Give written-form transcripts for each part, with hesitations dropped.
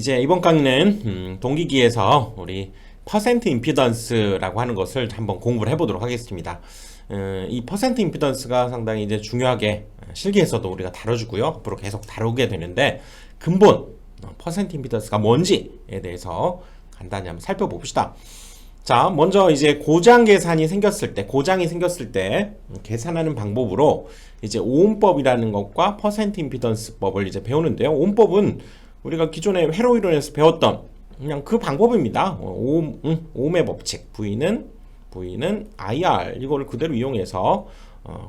이제 이번 강의는 동기기에서 우리 퍼센트 임피던스라고 하는 것을 한번 공부를 해보도록 하겠습니다. 이 퍼센트 임피던스가 상당히 이제 중요하게 실기에서도 우리가 다뤄주고요. 앞으로 계속 다루게 되는데 근본 퍼센트 임피던스가 뭔지에 대해서 간단히 한번 살펴봅시다. 자, 먼저 이제 고장이 생겼을 때 계산하는 방법으로 이제 오음법이라는 것과 퍼센트 임피던스법을 이제 배우는데요. 오음법은 우리가 기존에 회로이론에서 배웠던 그냥 그 방법입니다. 오음의 법칙, V는 IR 이거를 그대로 이용해서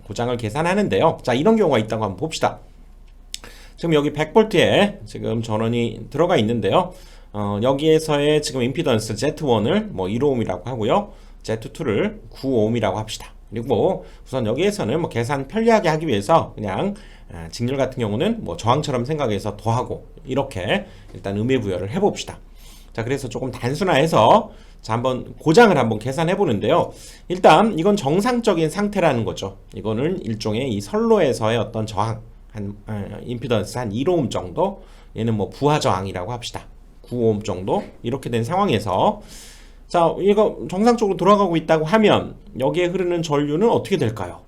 고장을 계산하는데요. 자, 이런 경우가 있다고 한번 봅시다. 지금 여기 100V에 지금 전원이 들어가 있는데요. 여기에서의 지금 임피던스 Z1을 뭐 1오음이라고 하고요. Z2를 9오음이라고 합시다. 그리고 우선 여기에서는 뭐 계산 편리하게 하기 위해서 그냥 직렬 같은 경우는 뭐 저항처럼 생각해서 더하고 이렇게 일단 의미 부여를 해봅시다. 자, 그래서 조금 단순화해서 자, 한번 고장을 한번 계산해 보는데요. 일단 이건 정상적인 상태라는 거죠. 이거는 일종의 이 선로에서의 어떤 저항 임피던스 한 1오음 정도, 얘는 뭐 부하 저항이라고 합시다. 9오음 정도 이렇게 된 상황에서 자, 이거 정상적으로 돌아가고 있다고 하면 여기에 흐르는 전류는 어떻게 될까요?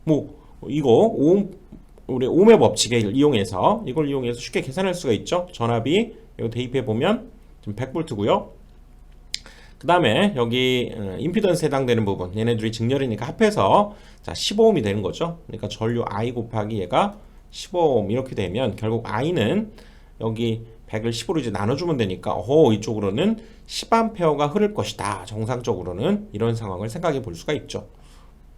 뭐 이거 우리 ohm의 법칙을 이용해서 이걸 이용해서 쉽게 계산할 수가 있죠. 전압이 이거 대입해 보면 지금 100V고요. 그 다음에 여기 임피던스에 해당되는 부분, 얘네들이 직렬이니까 합해서 자 15ohm이 되는 거죠. 그러니까 전류 I 곱하기 얘가 15ohm 이렇게 되면 결국 I는 여기 100을 10으로 이제 나눠주면 되니까 이쪽으로는 10A가 흐를 것이다. 정상적으로는 이런 상황을 생각해 볼 수가 있죠.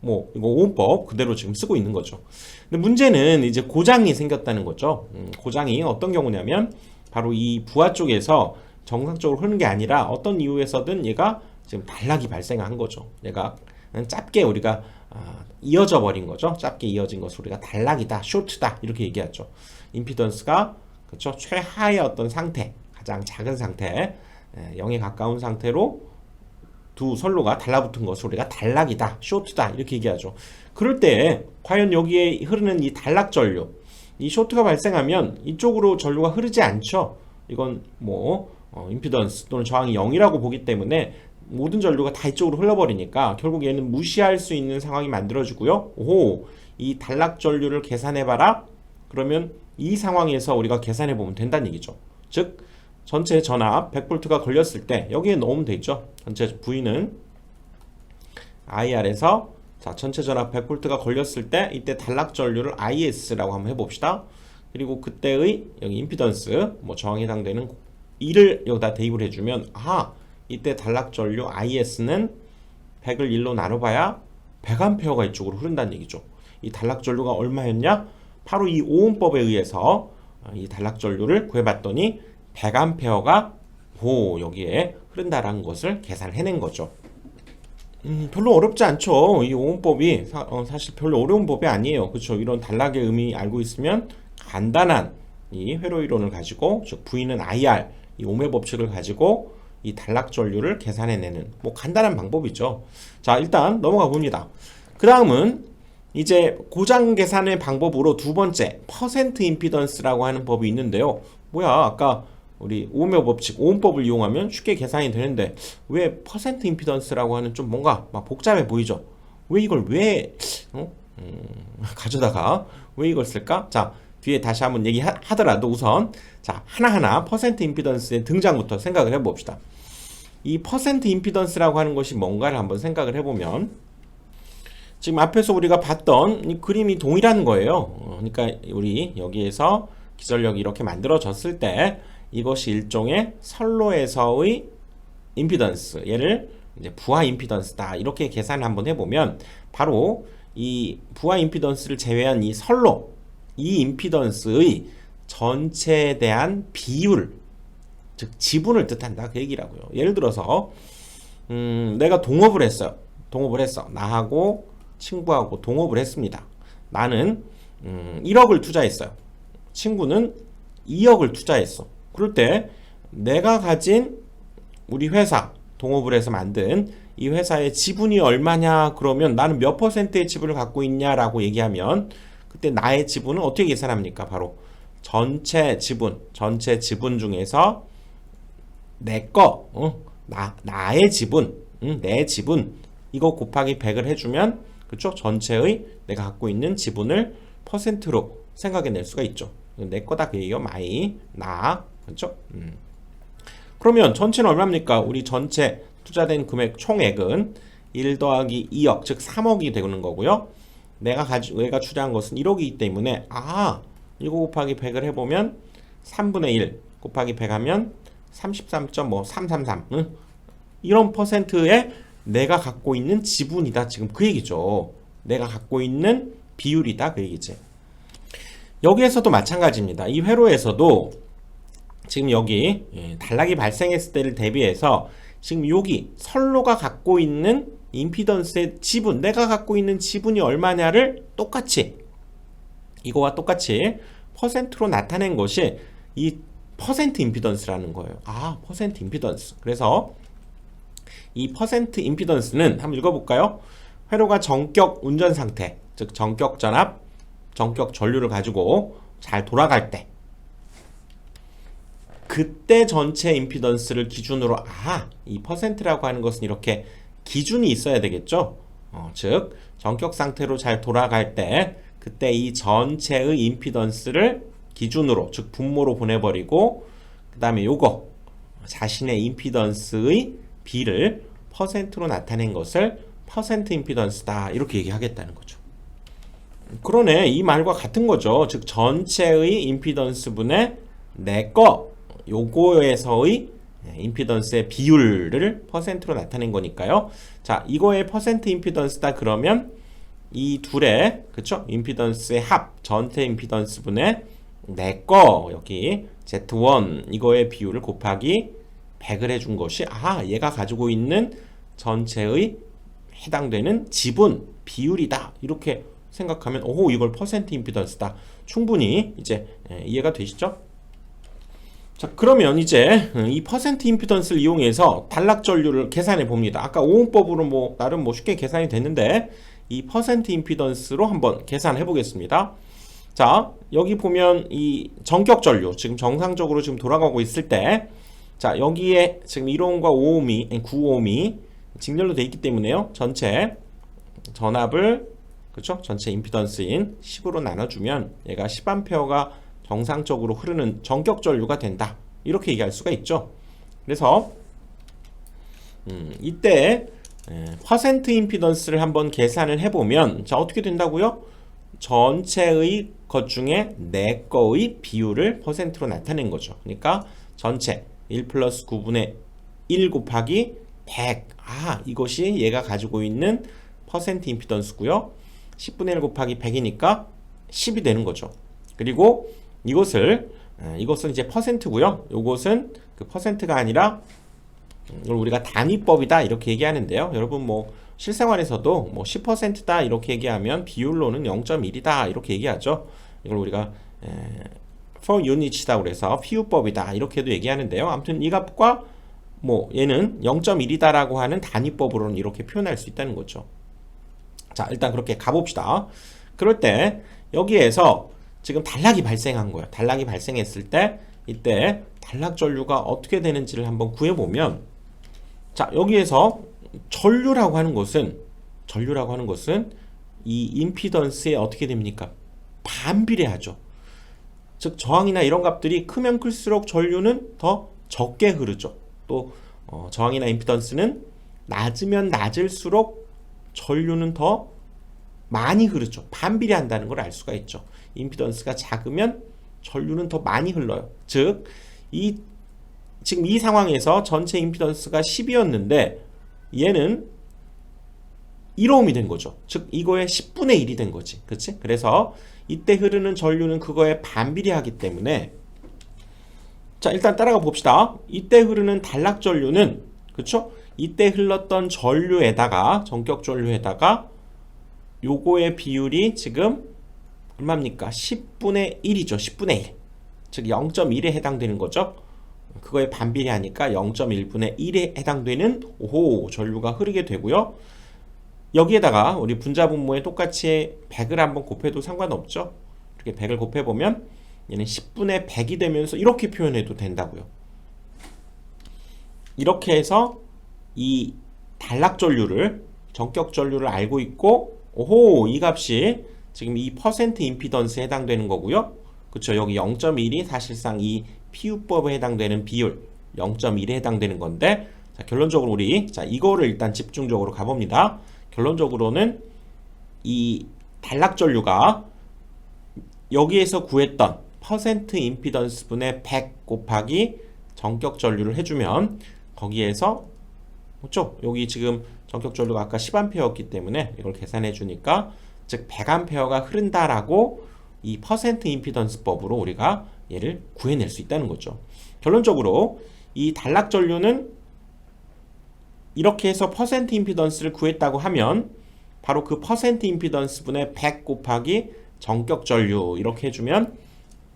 뭐 이거 오음법 그대로 지금 쓰고 있는 거죠. 근데 문제는 이제 고장이 생겼다는 거죠. 고장이 어떤 경우냐면 바로 이 부하 쪽에서 정상적으로 흐르는 게 아니라 어떤 이유에서든 얘가 지금 단락이 발생한 거죠. 얘가 짧게 우리가 이어져 버린 거죠. 짧게 이어진 것을 우리가 단락이다, 쇼트다 이렇게 얘기하죠. 임피던스가 그렇죠. 최하의 어떤 상태, 가장 작은 상태, 0에 가까운 상태로 두 선로가 달라붙은 것을 우리가 단락이다, 쇼트다 이렇게 얘기하죠. 그럴 때 과연 여기에 흐르는 이 단락 전류, 이 쇼트가 발생하면 이쪽으로 전류가 흐르지 않죠. 이건 뭐 임피던스 또는 저항이 0이라고 보기 때문에 모든 전류가 다 이쪽으로 흘러버리니까 결국 얘는 무시할 수 있는 상황이 만들어지고요. 이 단락 전류를 계산해봐라. 그러면 이 상황에서 우리가 계산해보면 된다는 얘기죠. 즉 전체 전압 100V가 걸렸을 때 여기에 넣으면 되죠. 전체 V는 IR에서 자 전체 전압 100V가 걸렸을 때 이때 단락 전류를 IS라고 한번 해봅시다. 그리고 그때의 여기 임피던스 뭐 저항에 해당되는 2를 여기다 대입을 해주면 이때 단락 전류 IS는 100을 1로 나눠봐야 100A가 이쪽으로 흐른다는 얘기죠. 이 단락 전류가 얼마였냐? 바로 이 오음법에 의해서 이 단락 전류를 구해봤더니 100A가 여기에 흐른다라는 것을 계산해낸 거죠. 별로 어렵지 않죠. 이 오음법이 사실 별로 어려운 법이 아니에요. 그렇죠? 이런 단락의 의미 알고 있으면 간단한 이 회로이론을 가지고 즉 V는 IR 이 ohm의 법칙을 가지고 이 단락 전류를 계산해내는 뭐 간단한 방법이죠. 자, 일단 넘어가 봅니다. 그 다음은 이제 고장 계산의 방법으로 두 번째 퍼센트 임피던스라고 하는 법이 있는데요. 아까 우리 ohm의 법칙, 오음법을 이용하면 쉽게 계산이 되는데 왜 퍼센트 임피던스라고 하는 좀 뭔가 막 복잡해 보이죠? 왜 이걸 가져다가 왜 이걸 쓸까? 자, 뒤에 다시 한번 얘기하더라도 우선 자 하나하나 퍼센트 임피던스의 등장부터 생각을 해봅시다. 이 퍼센트 임피던스라고 하는 것이 뭔가를 한번 생각을 해보면 지금 앞에서 우리가 봤던 이 그림이 동일한 거예요. 그러니까 우리 여기에서 기전력이 이렇게 만들어졌을 때 이것이 일종의 선로에서의 임피던스, 얘를 이제 부하 임피던스다 이렇게 계산을 한번 해보면 바로 이 부하 임피던스를 제외한 이 선로, 이 임피던스의 전체에 대한 비율, 즉 지분을 뜻한다 그 얘기라고요. 예를 들어서 내가 동업을 했어요. 나하고 친구하고 동업을 했습니다. 나는 1억을 투자했어요. 친구는 2억을 투자했어. 그럴 때 내가 가진 우리 회사 동업을 해서 만든 이 회사의 지분이 얼마냐 그러면 나는 몇 퍼센트의 지분을 갖고 있냐라고 얘기하면 그때 나의 지분은 어떻게 계산합니까? 바로 전체 지분 중에서 내 거, 나의 지분, 내 지분 이거 곱하기 100을 해주면 그쵸? 전체의 내가 갖고 있는 지분을 퍼센트로 생각해낼 수가 있죠. 내 거다 그 얘기요. 마이, 나, 그쵸? 그러면 전체는 얼마입니까? 우리 전체 투자된 금액 총액은 1 더하기 2억, 즉 3억이 되는 거고요. 내가 투자한 것은 1억이기 때문에 이거 곱하기 100을 해보면 3분의 1 곱하기 100 하면 33.333 이런 퍼센트의 내가 갖고 있는 지분이다. 지금 그 얘기죠. 내가 갖고 있는 비율이다. 그 얘기지. 여기에서도 마찬가지입니다. 이 회로에서도 지금 여기 단락이 발생했을 때를 대비해서 지금 여기 선로가 갖고 있는 임피던스의 지분, 내가 갖고 있는 지분이 얼마냐를 똑같이 이거와 똑같이 퍼센트로 나타낸 것이 이 퍼센트 임피던스라는 거예요. 퍼센트 임피던스. 그래서 이 퍼센트 임피던스는 한번 읽어볼까요? 회로가 정격 운전 상태, 즉 정격 전압, 정격 전류를 가지고 잘 돌아갈 때 그때 전체 임피던스를 기준으로 이 퍼센트라고 하는 것은 이렇게 기준이 있어야 되겠죠. 즉 정격 상태로 잘 돌아갈 때 그때 이 전체의 임피던스를 기준으로 즉 분모로 보내버리고 그 다음에 요거 자신의 임피던스의 비를 퍼센트로 나타낸 것을 퍼센트 임피던스다 이렇게 얘기하겠다는 거죠. 그러네. 이 말과 같은 거죠. 즉 전체의 임피던스 분의 내 거 요거에서의 임피던스의 비율을 퍼센트로 나타낸 거니까요. 자, 이거의 퍼센트 임피던스다 그러면 이 둘의 그쵸? 임피던스의 합, 전체 임피던스 분의 내 거 여기 Z1 이거의 비율을 곱하기 100을 해준 것이 얘가 가지고 있는 전체의 해당되는 지분 비율이다 이렇게 생각하면 이걸 퍼센트 임피던스다 충분히 이제 이해가 되시죠? 자, 그러면 이제 이 퍼센트 임피던스를 이용해서 단락 전류를 계산해 봅니다. 아까 오음법으로 나름 쉽게 계산이 됐는데 이 퍼센트 임피던스로 한번 계산해 보겠습니다. 자, 여기 보면 이 전격 전류 지금 정상적으로 지금 돌아가고 있을 때 자, 여기에 지금 1오음과 5오음이 9오음이 직렬로 되어 있기 때문에요. 전체 전압을 그렇죠? 전체 임피던스인 10으로 나눠주면 얘가 10A가 정상적으로 흐르는 전격 전류가 된다. 이렇게 얘기할 수가 있죠. 그래서 이때 퍼센트 임피던스를 한번 계산을 해보면 자 어떻게 된다고요? 전체의 것 중에 내 거의 비율을 퍼센트로 나타낸 거죠. 그러니까 전체 1 플러스 9분의 1 곱하기 100 이것이 얘가 가지고 있는 퍼센트 임피던스고요. 10분의 1 곱하기 100이니까 10이 되는 거죠. 그리고 이것은 이제 퍼센트고요. 이것은 그 퍼센트가 아니라 이걸 우리가 단위법이다 이렇게 얘기하는데요. 여러분 실생활에서도 10%다 이렇게 얘기하면 비율로는 0.1이다 이렇게 얘기하죠. 이걸 우리가 per unit이다 그래서 피우법이다 이렇게도 얘기하는데요. 아무튼 이 값과 얘는 0.1이다라고 하는 단위법으로는 이렇게 표현할 수 있다는 거죠. 자, 일단 그렇게 가봅시다. 그럴 때 여기에서 지금 단락이 발생한 거예요. 단락이 발생했을 때 이때 단락 전류가 어떻게 되는지를 한번 구해보면 자, 여기에서 전류라고 하는 것은 이 임피던스에 어떻게 됩니까? 반비례하죠. 즉 저항이나 이런 값들이 크면 클수록 전류는 더 적게 흐르죠. 또 저항이나 임피던스는 낮으면 낮을수록 전류는 더 많이 흐르죠. 반비례한다는 걸 알 수가 있죠. 임피던스가 작으면 전류는 더 많이 흘러요. 즉 지금 이 상황에서 전체 임피던스가 10이었는데 얘는 1오음이 된 거죠. 즉 이거의 10분의 1이 된 거지. 그렇지? 그래서 이때 흐르는 전류는 그거에 반비례하기 때문에 자, 일단 따라가 봅시다. 이때 흐르는 단락 전류는 그렇죠? 이때 흘렀던 전류에다가 전격 전류에다가 요거의 비율이 지금 얼마입니까? 10분의 1이죠. 10분의 1. 즉 0.1에 해당되는 거죠. 그거에 반비례하니까 0.1분의 1에 해당되는 전류가 흐르게 되고요. 여기에다가 우리 분자분모에 똑같이 100을 한번 곱해도 상관없죠. 이렇게 100을 곱해보면 얘는 10분의 100이 되면서 이렇게 표현해도 된다고요. 이렇게 해서 이 단락 전류를 전격 전류를 알고 있고, 오호, 이 값이 지금 이 퍼센트 임피던스에 해당되는 거고요. 그쵸? 여기 0.1이 사실상 이 PU법에 해당되는 비율 0.1에 해당되는 건데, 자, 결론적으로 우리 자 이거를 일단 집중적으로 가봅니다. 결론적으로는 이 단락 전류가 여기에서 구했던 퍼센트 임피던스 분의 100 곱하기 전격 전류를 해주면, 거기에서 그렇죠? 여기 지금 전격 전류가 아까 10A였기 때문에 이걸 계산해 주니까, 즉 100A가 흐른다라고 이 퍼센트 임피던스 법으로 우리가 얘를 구해낼 수 있다는 거죠. 결론적으로 이 단락 전류는 이렇게 해서 퍼센트 임피던스를 구했다고 하면, 바로 그 퍼센트 임피던스 분의 100 곱하기 전격 전류 이렇게 해주면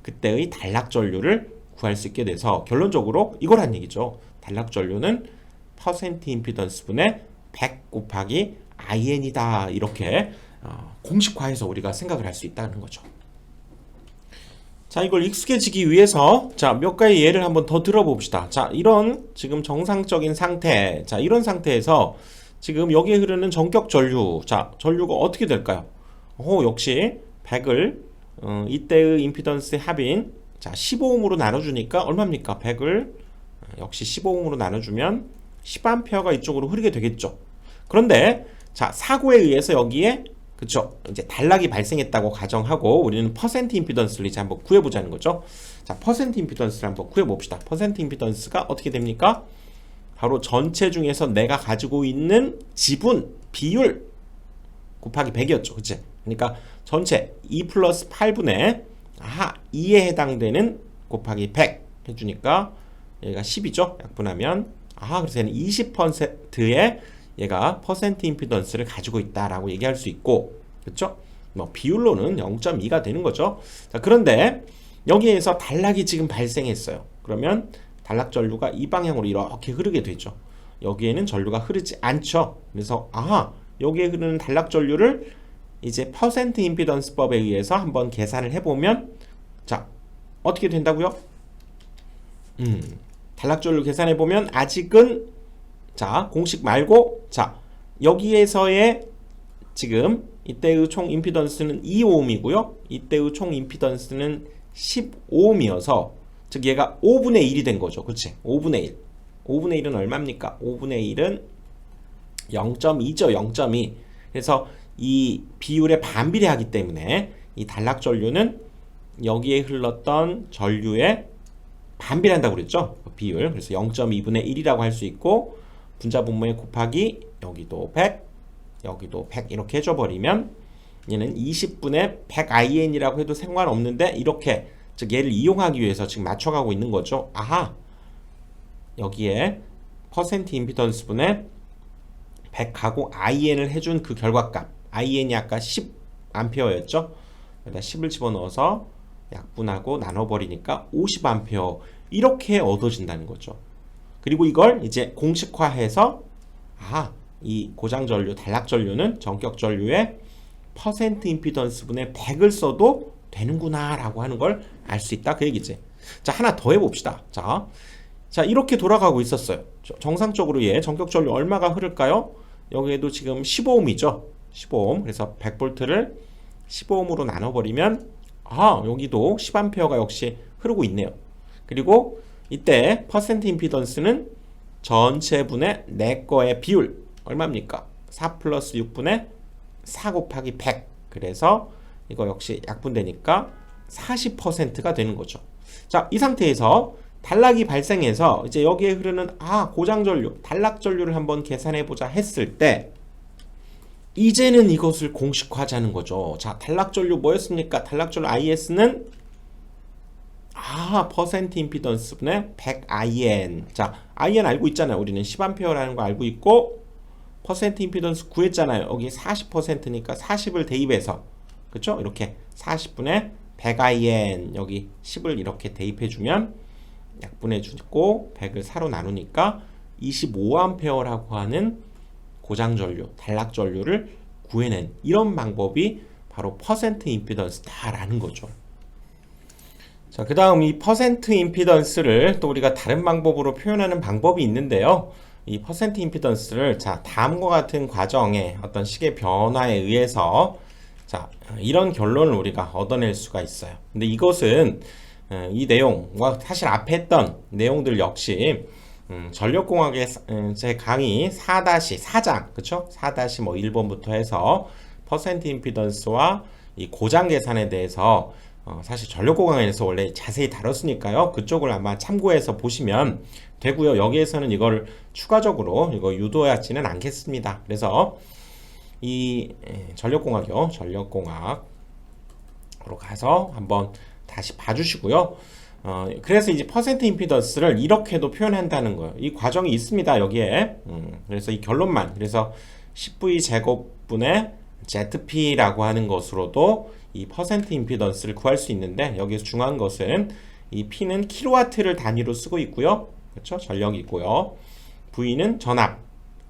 그때의 단락 전류를 구할 수 있게 돼서, 결론적으로 이거란 얘기죠. 단락 전류는 퍼센트 임피던스 분의 100 곱하기 IN이다, 이렇게 공식화해서 우리가 생각을 할 수 있다는 거죠. 자, 이걸 익숙해지기 위해서 자, 몇 가지 예를 한번 더 들어봅시다. 자, 이런 지금 정상적인 상태, 자, 이런 상태에서 지금 여기에 흐르는 전격 전류, 자, 전류가 어떻게 될까요? 역시 100을 이때의 임피던스의 합인, 자, 15ohm으로 나눠주니까 얼마입니까? 100을 역시 15ohm으로 나눠주면 10A가 이쪽으로 흐르게 되겠죠. 그런데 자, 사고에 의해서 여기에 그쵸, 이제 단락이 발생했다고 가정하고 우리는 퍼센트 임피던스를 이제 한번 구해보자는 거죠. 자, 퍼센트 임피던스를 한번 구해봅시다. 퍼센트 임피던스가 어떻게 됩니까? 바로 전체 중에서 내가 가지고 있는 지분 비율 곱하기 100이었죠. 그치? 그러니까 전체 2 플러스 8분의 2에 해당되는 곱하기 100 해주니까 얘가 10이죠. 약분하면 그래서 얘는 20%의 얘가 퍼센트 임피던스를 가지고 있다라고 얘기할 수 있고, 그렇죠? 뭐 비율로는 0.2가 되는 거죠. 자, 그런데 여기에서 단락이 지금 발생했어요. 그러면 단락 전류가 이 방향으로 이렇게 흐르게 되죠. 여기에는 전류가 흐르지 않죠. 그래서 여기에 흐르는 단락 전류를 이제 퍼센트 임피던스법에 의해서 한번 계산을 해보면, 자, 어떻게 된다고요? 단락 전류 계산해보면 아직은, 자, 공식 말고, 자, 여기에서의 지금 이때의 총 임피던스는 2ohm이고요. 이때의 총 임피던스는 10ohm이어서, 즉 얘가 5분의 1이 된 거죠. 그치? 5분의 1. 5분의 1은 얼마입니까? 5분의 1은 0.2죠. 0.2. 그래서 이 비율에 반비례하기 때문에 이 단락 전류는 여기에 흘렀던 전류에 반비례한다고 그랬죠. 그 비율. 그래서 0.2분의 1이라고 할 수 있고, 분자 분모에 곱하기 여기도 100, 여기도 100 이렇게 해줘버리면 얘는 20분의 100IN이라고 해도 상관없는데, 이렇게 즉 얘를 이용하기 위해서 지금 맞춰가고 있는 거죠. 여기에 퍼센트 임피던스 분의 100하고 IN을 해준 그 결과값, IN이 아까 10A였죠. 여기다 10을 집어넣어서 약분하고 나눠버리니까 50A 이렇게 얻어진다는 거죠. 그리고 이걸 이제 공식화해서 이 고장 전류, 단락 전류는 전격 전류의 퍼센트 임피던스 분의 100을 써도 되는구나 라고 하는 걸 알 수 있다, 그 얘기지. 자, 하나 더 해봅시다. 자, 이렇게 돌아가고 있었어요. 정상적으로 전격 전류 얼마가 흐를까요? 여기에도 지금 15ohm이죠. 15ohm. 그래서 100V를 15ohm으로 나눠버리면 여기도 10A가 역시 흐르고 있네요. 그리고 이때 퍼센트 임피던스는 전체 분의 내 거의 비율 얼마입니까? 4 플러스 6분의 4 곱하기 100. 그래서 이거 역시 약분되니까 40%가 되는 거죠. 자, 이 상태에서 단락이 발생해서 이제 여기에 흐르는 고장 전류, 단락 전류를 한번 계산해 보자 했을 때, 이제는 이것을 공식화하자는 거죠. 자, 단락 전류 뭐였습니까? 단락 전류 IS는 퍼센트 임피던스 분의 100IN. 자, IN 알고 있잖아요. 우리는 10A라는 거 알고 있고, 퍼센트 임피던스 구했잖아요. 여기 40%니까 40을 대입해서, 그쵸? 이렇게 40분의 100IN, 여기 10을 이렇게 대입해주면 약분해주고 100을 4로 나누니까 25A라고 하는 고장 전류, 단락 전류를 구해낸 이런 방법이 바로 퍼센트 임피던스다라는 거죠. 자, 그 다음 이 퍼센트 임피던스를 또 우리가 다른 방법으로 표현하는 방법이 있는데요. 이 퍼센트 임피던스를 자, 다음과 같은 과정의 어떤 식의 변화에 의해서 자, 이런 결론을 우리가 얻어낼 수가 있어요. 근데 이것은 이 내용과 사실 앞에 했던 내용들 역시 전력공학의 제 강의 4-4장, 그쵸? 4- 1번부터 해서 퍼센트 임피던스와 이 고장 계산에 대해서 사실 전력공학에서 원래 자세히 다뤘으니까요. 그쪽을 아마 참고해서 보시면 되고요. 여기에서는 이걸 추가적으로 이거 유도하지는 않겠습니다. 그래서 이 전력공학이요. 전력공학으로 가서 한번 다시 봐주시고요. 그래서 이제 퍼센트 임피던스를 이렇게도 표현한다는 거예요. 이 과정이 있습니다. 여기에. 그래서 이 결론만. 그래서 10V 제곱분의 ZP라고 하는 것으로도 이 퍼센트 임피던스를 구할 수 있는데 여기서 중요한 것은 이 P는 킬로와트를 단위로 쓰고 있고요. 그렇죠? 전력이고요. V는 전압.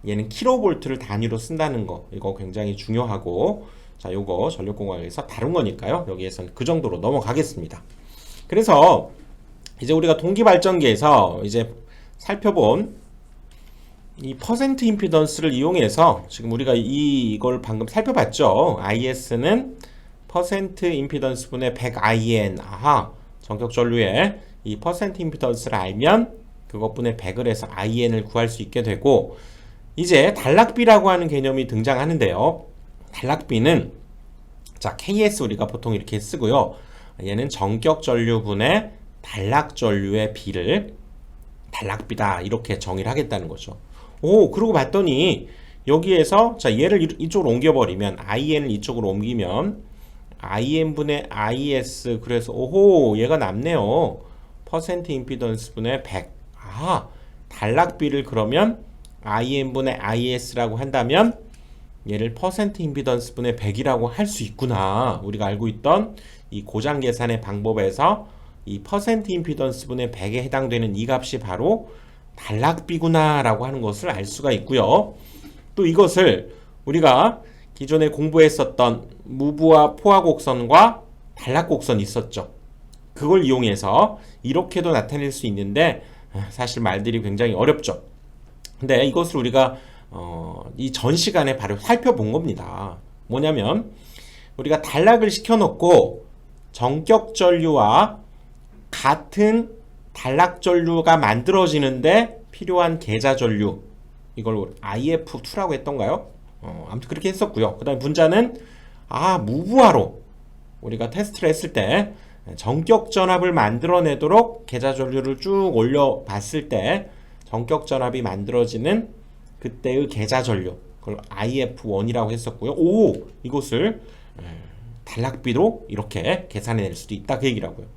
얘는 킬로볼트를 단위로 쓴다는 거. 이거 굉장히 중요하고 자, 요거 전력공학에서 다룬 거니까요. 여기에서는 그 정도로 넘어가겠습니다. 그래서 이제 우리가 동기발전기에서 이제 살펴본 이 퍼센트 임피던스를 이용해서 지금 우리가 이걸 방금 살펴봤죠. IS는 퍼센트 임피던스 분의 100IN. 아하, 전격 전류의 이 퍼센트 임피던스를 알면 그것분의 100을 해서 IN을 구할 수 있게 되고 이제 단락비라고 하는 개념이 등장하는데요. 단락비는 자, KS 우리가 보통 이렇게 쓰고요. 얘는 전격 전류분의 단락 전류의 비를 단락비다 이렇게 정의를 하겠다는 거죠. 오, 그러고 봤더니 여기에서 자, 얘를 이쪽으로 옮겨버리면 IN을 이쪽으로 옮기면 IN분의 IS 그래서 오호 얘가 남네요. 퍼센트 임피던스 분의 100. 아, 단락비를 그러면 IN분의 IS라고 한다면 얘를 퍼센트 임피던스 분의 100이라고 할 수 있구나. 우리가 알고 있던 이 고장 계산의 방법에서 이 퍼센트 임피던스 분의 100에 해당되는 이 값이 바로 단락비구나 라고 하는 것을 알 수가 있고요. 또 이것을 우리가 기존에 공부했었던 무브와 포화 곡선과 단락 곡선이 있었죠. 그걸 이용해서 이렇게도 나타낼 수 있는데 사실 말들이 굉장히 어렵죠. 근데 이것을 우리가 이 전 시간에 바로 살펴본 겁니다. 뭐냐면 우리가 단락을 시켜놓고 전격 전류와 같은 단락 전류가 만들어지는데 필요한 계자 전류 이걸 IF2라고 했던가요? 아무튼 그렇게 했었고요. 그 다음에 분자는 무브화로 우리가 테스트를 했을 때 전격 전압을 만들어내도록 계자 전류를 쭉 올려 봤을 때 전격 전압이 만들어지는 그때의 계자 전류 그걸 IF1이라고 했었고요. 오, 이것을 단락비로 이렇게 계산해낼 수도 있다 그 얘기라고요.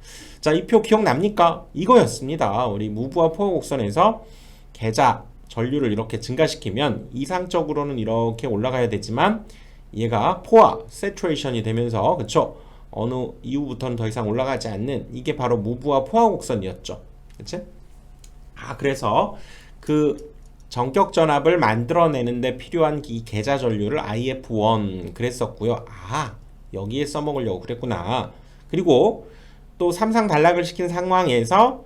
자, 이 표 기억납니까? 이거였습니다. 우리 무브와 포화 곡선에서 계자 전류를 이렇게 증가시키면 이상적으로는 이렇게 올라가야 되지만 얘가 포화, 세츄레이션이 되면서 그쵸? 어느 이후부터는 더 이상 올라가지 않는 이게 바로 무브와 포화 곡선이었죠. 그치? 그래서 그 전격 전압을 만들어내는데 필요한 이 계자 전류를 IF1 그랬었고요. 여기에 써먹으려고 그랬구나. 그리고 또 삼상 단락을 시킨 상황에서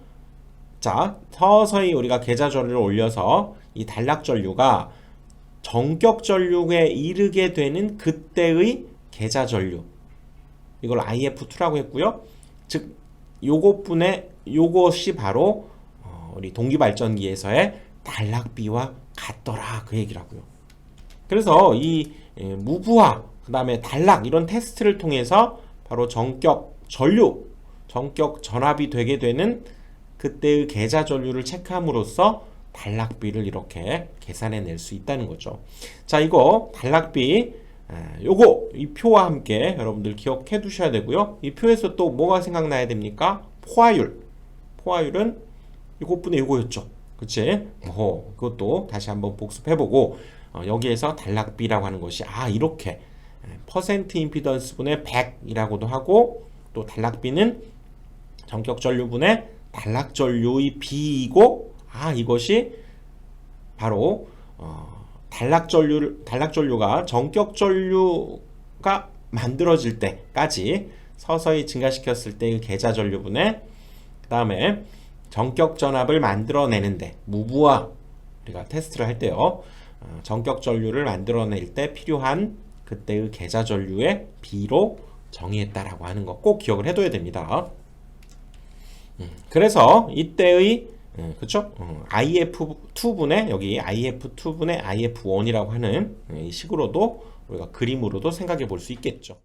자, 서서히 우리가 계자 전류를 올려서 이 단락 전류가 전격 전류에 이르게 되는 그때의 계자 전류 이걸 IF2라고 했고요. 즉 요것이 바로 우리 동기발전기에서의 단락비와 같더라 그 얘기라고요. 그래서 이 무브화 그 다음에 단락 이런 테스트를 통해서 바로 전격 전류 전격 전압이 되게 되는 그때의 계자 전류를 체크함으로써 단락비를 이렇게 계산해낼 수 있다는 거죠. 자, 이거 단락비 요거 이 표와 함께 여러분들 기억해 두셔야 되고요. 이 표에서 또 뭐가 생각나야 됩니까? 포화율은 이것분의 이거였죠. 그치? 그것도 다시 한번 복습해보고 여기에서 단락비라고 하는 것이 이렇게 퍼센트 임피던스 분의 100이라고도 하고 또 단락비는 전격 전류분의 단락 전류의 비이고 이것이 바로 단락 전류가 전격 전류가 만들어질 때까지 서서히 증가시켰을 때의 계좌 전류분의 그 다음에 전격 전압을 만들어내는데 무부하 우리가 테스트를 할 때요. 전격 전류를 만들어낼 때 필요한 그때의 계좌 전류의 B로 정의했다라고 하는 거 꼭 기억을 해둬야 됩니다. 그래서 이때의 그쵸? IF2분의 여기 IF2분의 IF1이라고 하는 이 식으로도 우리가 그림으로도 생각해 볼 수 있겠죠.